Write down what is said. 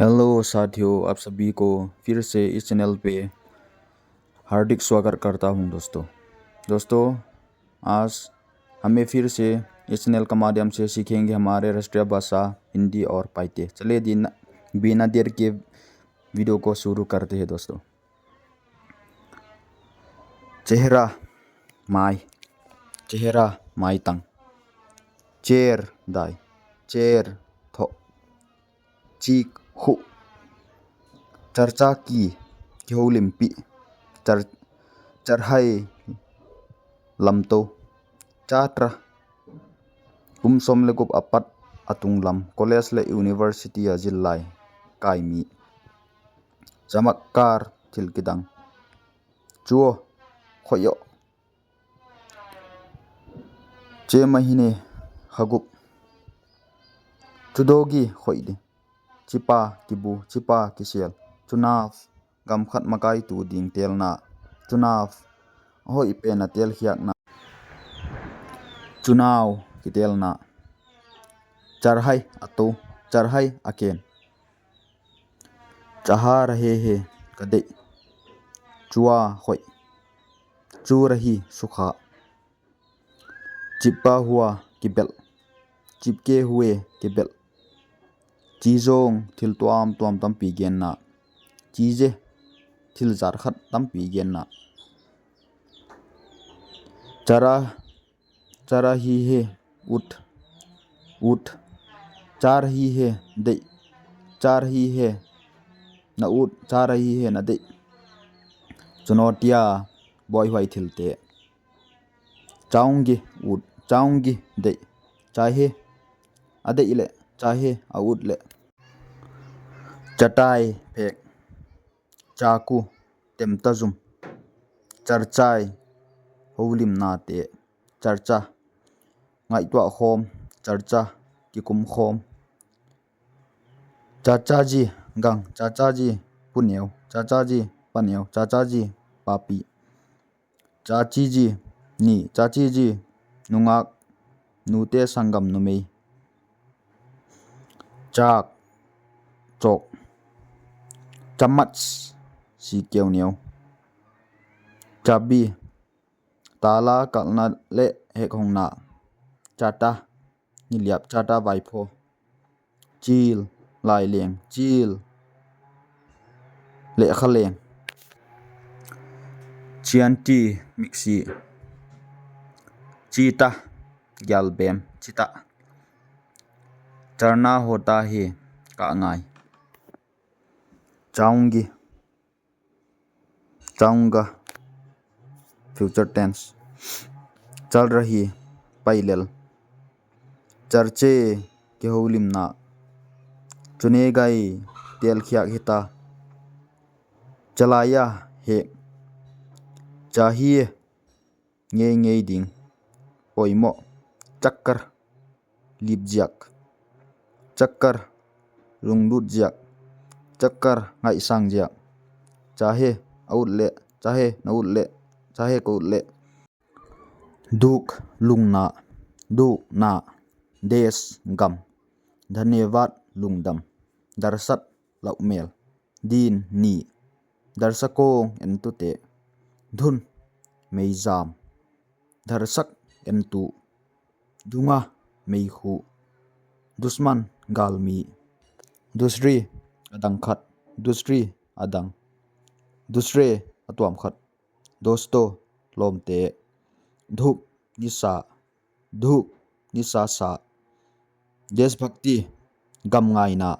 हेलो साथियों, आप सभी को फिर से इस चैनल पे हार्दिक स्वागत करता हूं। दोस्तों आज हमें फिर से इस चैनल के माध्यम से सीखेंगे हमारे राष्ट्रीय भाषा हिंदी और पाइते। चलिए बिना देर के वीडियो को शुरू करते हैं। दोस्तों, चेहरा माई तंग, चेर दाई, चेर थो, चीक हु, चर्चा की लिम्पी, चरहाई lamto, chatra kumsom legup apat atunglam college le university a jillai kaimi chamakkar thilkidang chuo khoyo che mahine hagup chudogi khoide chipa kibu chipa kisel chunaf gamkhat makai tu ding telna chunaf hoi pena tel hiak na chunaw kitelna charhai atu charhai aken chaha rahe he kade chua hoi chu rahi sukha chipa hua kibel chipke huए kibel chizong thil tuam tam pi gen na chize thil jar khat tam pi gen na chara hi he ut char hi he de char hi he na ut char hi he na de chunotia boy hwai thilte chaungi ut chaungi de chahe ade ile chahe out le chatai phek chaku temtazum charchai holim na te charcha ngai twa khom charcha kikum khom chacha ji gang chacha ji puneu chacha ji paneu chacha ji papi chachi ji ni chachi ji nungak nute sangam numei chak chok chamach si keu neu chabi tala kalna le hek hongna chata niliap chata vaipho chil lai leng chil le khaleng chianti mixi chita gyalbem chita charna hota he ka ngai chaungi chaunga future tense chal rahi pailel charche ke holim na chune gai tel khiak hita chalaya he chahiye nge ding oimo chakkar lipjak chakkar lungdut jak chakkar ngai sangjak chahe outle chahe nautle chahe koutle duk lungna du na des gam धन्यवाद lungdam darsat laumel din ni darsakong entute dhun meizam darsak entu dunga meihu dusman galmi dusri adang khat dusri adang dusre atuam khat dosto lomte dhuk nisa sa देश भक्ति गम ngai na